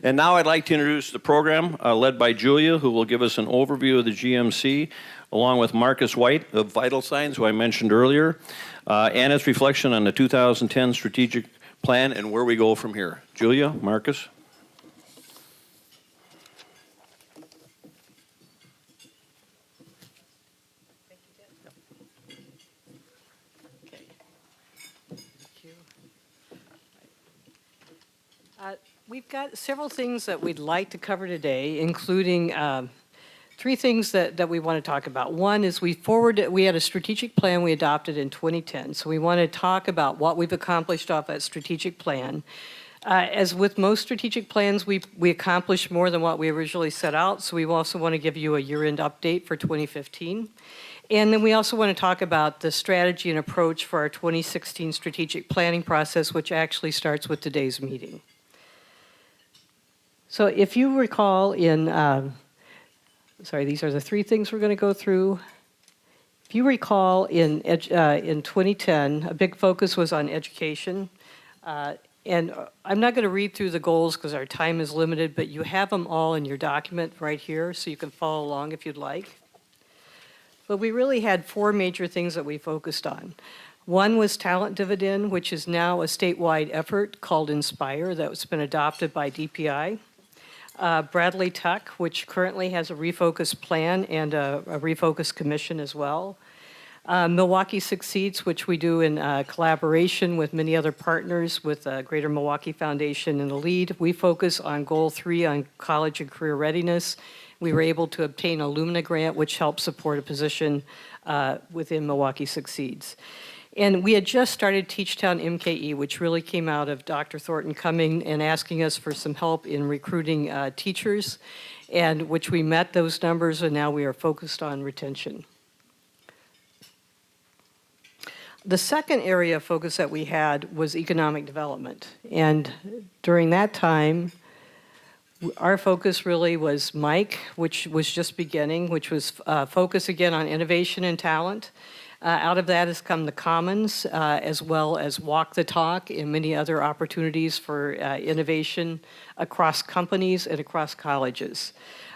And now I'd like to introduce the program led by Julia, who will give us an overview of the GMC, along with Marcus White of Vital Signs, who I mentioned earlier, and its reflection on the 2010 strategic plan and where we go from here. Julia, Marcus. We've got several things that we'd like to cover today, including three things that we want to talk about. One is we had a strategic plan we adopted in 2010, so we want to talk about what we've accomplished off that strategic plan. As with most strategic plans, we accomplished more than what we originally set out, so we also want to give you a year-end update for 2015. And then we also want to talk about the strategy and approach for our 2016 strategic planning process, which actually starts with today's meeting. So if you recall these are the three things we're going to go through. If you recall in 2010, a big focus was on education. And I'm not going to read through the goals because our time is limited, but you have them all in your document right here, so you can follow along if you'd like. But we really had four major things that we focused on. One was talent dividend, which is now a statewide effort called Inspire that's been adopted by DPI. Bradley Tuck, which currently has a refocus plan and a refocus commission as well. Milwaukee Succeeds, which we do in collaboration with many other partners with Greater Milwaukee Foundation in the lead. We focus on Goal 3 on college and career readiness. We were able to obtain a Lumina grant, which helps support a position within Milwaukee Succeeds. And we had just started Teachtown MKE, which really came out of Dr. Thornton coming and asking us for some help in recruiting teachers, and which we met those numbers, and now we are focused on retention. The second area of focus that we had was economic development. And during that time, our focus really was Mike, which was just beginning, which was focus again on innovation and talent. Out of that has come the Commons, as well as Walk the Talk and many other opportunities for innovation across companies and across colleges.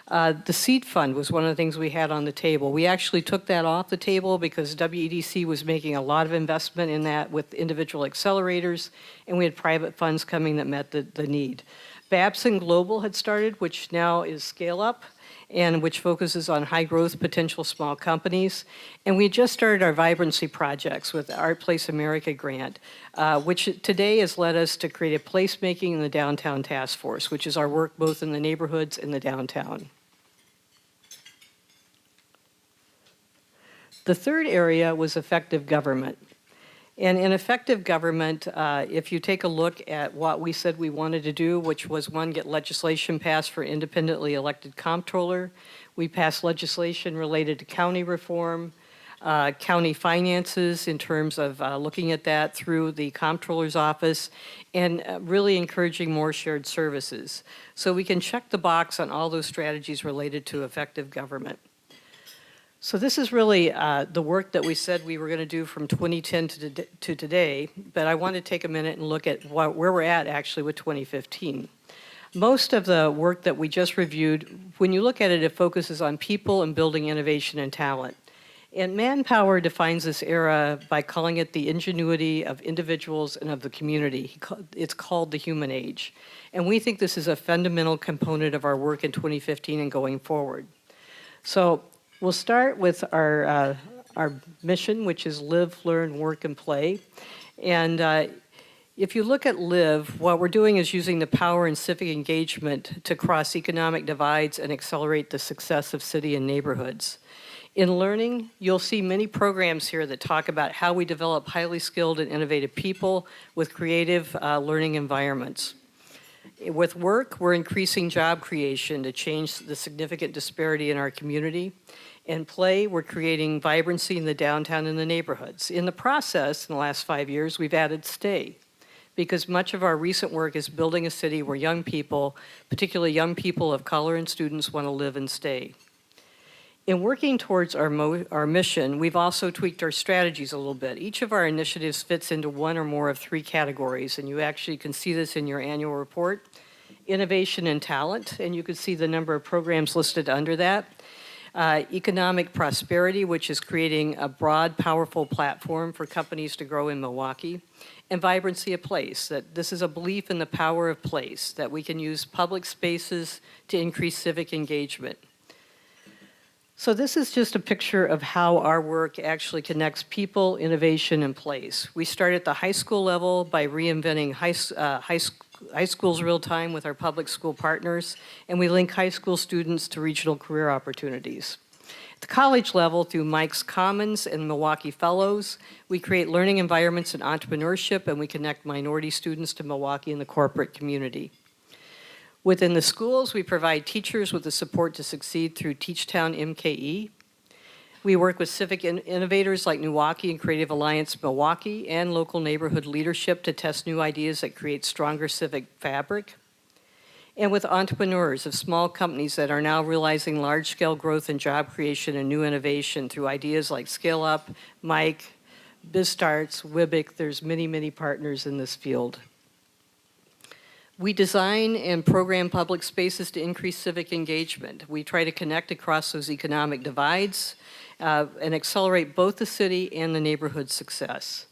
The seed fund was one of the things we had on the table. We actually took that off the table because WEDC was making a lot of investment in that with individual accelerators, and we had private funds coming that met the need. Babson Global had started, which now is Scale Up, and which focuses on high growth potential small companies. And we just started our vibrancy projects with the Art Place America grant, which today has led us to create a placemaking in the downtown task force, which is our work both in the neighborhoods and the downtown. The third area was effective government. And in effective government, if you take a look at what we said we wanted to do, which was one, get legislation passed for independently elected comptroller. We passed legislation related to county reform, county finances in terms of looking at that through the comptroller's office, and really encouraging more shared services. So we can check the box on all those strategies related to effective government. So this is really the work that we said we were going to do from 2010 to today, but I want to take a minute and look at where we're at actually with 2015. Most of the work that we just reviewed, when you look at it, it focuses on people and building innovation and talent. And Manpower defines this era by calling it the ingenuity of individuals and of the community. It's called the human age. And we think this is a fundamental component of our work in 2015 and going forward. So we'll start with our mission, which is live, learn, work, and play. And if you look at live, what we're doing is using the power and civic engagement to cross economic divides and accelerate the success of city and neighborhoods. In learning, you'll see many programs here that talk about how we develop highly skilled and innovative people with creative learning environments. With work, we're increasing job creation to change the significant disparity in our community. In play, we're creating vibrancy in the downtown and the neighborhoods. In the process, in the last 5 years, we've added stay, because much of our recent work is building a city where young people, particularly young people of color and students, want to live and stay. In working towards our mission, we've also tweaked our strategies a little bit. Each of our initiatives fits into one or more of three categories, and you actually can see this in your annual report. innovation and talent, and you can see the number of programs listed under that. Economic prosperity, which is creating a broad, powerful platform for companies to grow in Milwaukee. And vibrancy of place, that this is a belief in the power of place, that we can use public spaces to increase civic engagement. So this is just a picture of how our work actually connects people, innovation, and place. We start at the high school level by reinventing high schools real time with our public school partners, and we link high school students to regional career opportunities. At the college level, through Mike's Commons and Milwaukee Fellows, we create learning environments and entrepreneurship, and we connect minority students to Milwaukee and the corporate community. Within the schools, we provide teachers with the support to succeed through Teachtown MKE. We work with civic innovators like Milwaukee and Creative Alliance Milwaukee and local neighborhood leadership to test new ideas that create stronger civic fabric. And with entrepreneurs of small companies that are now realizing large-scale growth and job creation and new innovation through ideas like Scale Up, Mike, BizStarts, Wibic. There's many, many partners in this field. We design and program public spaces to increase civic engagement. We try to connect across those economic divides and accelerate both the city and the neighborhood success.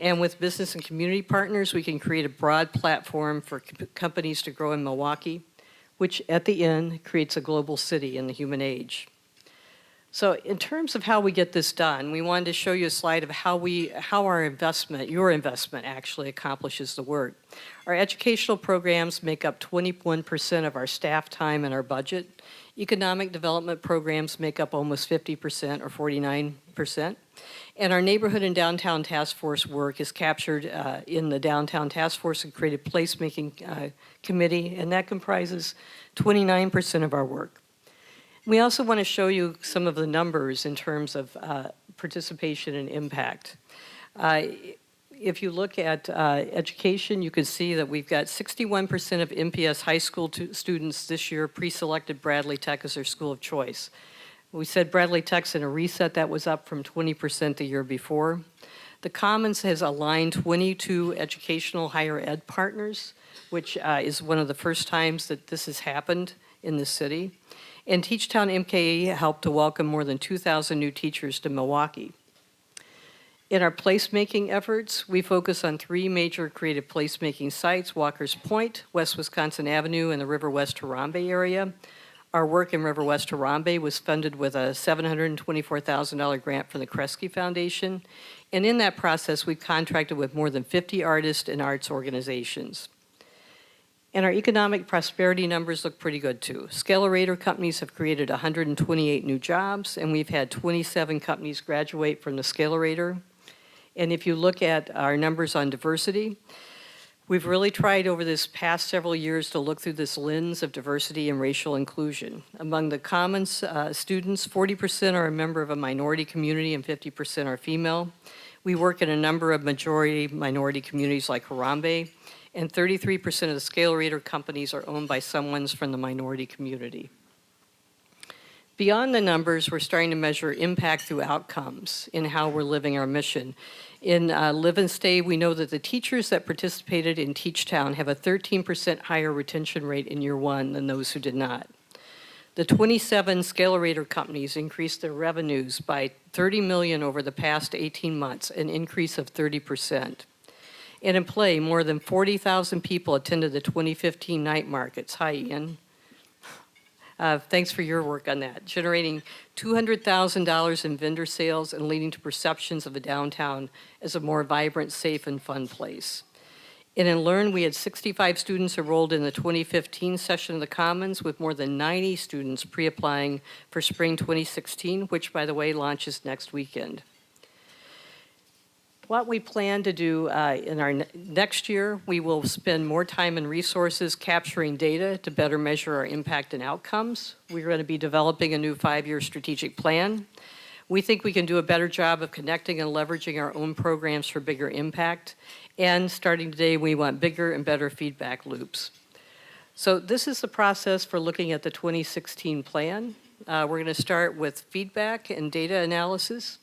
And with business and community partners, we can create a broad platform for companies to grow in Milwaukee, which at the end creates a global city in the human age. So in terms of how we get this done, we wanted to show you a slide of how our investment, your investment, actually accomplishes the work. Our educational programs make up 21% of our staff time and our budget. Economic development programs make up almost 50% or 49%. And our neighborhood and downtown task force work is captured in the downtown task force and creative placemaking committee, and that comprises 29% of our work. We also want to show you some of the numbers in terms of participation and impact. If you look at education, you can see that we've got 61% of MPS high school students this year pre-selected Bradley Tech as their school of choice. We said Bradley Tech's in a reset that was up from 20% the year before. The Commons has aligned 22 educational higher ed partners, which is one of the first times that this has happened in the city. And Teachtown MKE helped to welcome more than 2,000 new teachers to Milwaukee. In our placemaking efforts, we focus on 3 major creative placemaking sites: Walker's Point, West Wisconsin Avenue, and the River West Harambe area. Our work in River West Harambe was funded with a $724,000 grant from the Kresge Foundation. And in that process, we contracted with more than 50 artists and arts organizations. And our economic prosperity numbers look pretty good too. Scalerator companies have created 128 new jobs, and we've had 27 companies graduate from the Scalerator. And if you look at our numbers on diversity, we've really tried over this past several years to look through this lens of diversity and racial inclusion. Among the Commons students, 40% are a member of a minority community and 50% are female. We work in a number of majority minority communities like Harambe, and 33% of the Scalerator companies are owned by someone from the minority community. Beyond the numbers, we're starting to measure impact through outcomes in how we're living our mission. In Live and Stay, we know that the teachers that participated in Teachtown have a 13% higher retention rate in year 1 than those who did not. The 27 Scalerator companies increased their revenues by $30 million over the past 18 months, an increase of 30%. And in Play, more than 40,000 people attended the 2015 night markets. Hi, Ian. Thanks for your work on that, generating $200,000 in vendor sales and leading to perceptions of the downtown as a more vibrant, safe, and fun place. And in Learn, we had 65 students enrolled in the 2015 session of the Commons, with more than 90 students pre-applying for Spring 2016, which, by the way, launches next weekend. What we plan to do in our next year, we will spend more time and resources capturing data to better measure our impact and outcomes. We're going to be developing a new 5-year strategic plan. We think we can do a better job of connecting and leveraging our own programs for bigger impact. And starting today, we want bigger and better feedback loops. So this is the process for looking at the 2016 plan. We're going to start with feedback and data analysis.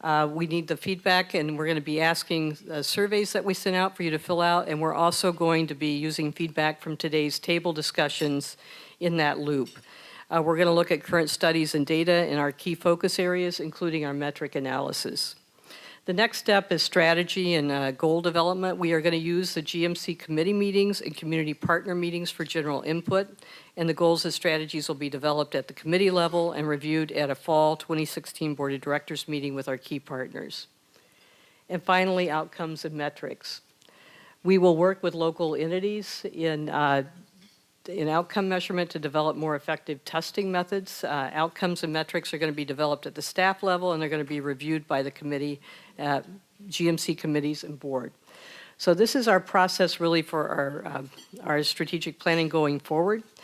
We need the feedback, and we're going to be asking surveys that we sent out for you to fill out, and we're also going to be using feedback from today's table discussions in that loop. We're going to look at current studies and data in our key focus areas, including our metric analysis. The next step is strategy and goal development. We are going to use the GMC committee meetings and community partner meetings for general input, and the goals and strategies will be developed at the committee level and reviewed at a fall 2016 Board of Directors meeting with our key partners. And finally, outcomes and metrics. We will work with local entities in outcome measurement to develop more effective testing methods. Outcomes and metrics are going to be developed at the staff level, and they're going to be reviewed by the committee, GMC committees and board. So this is our process really for our strategic planning going forward.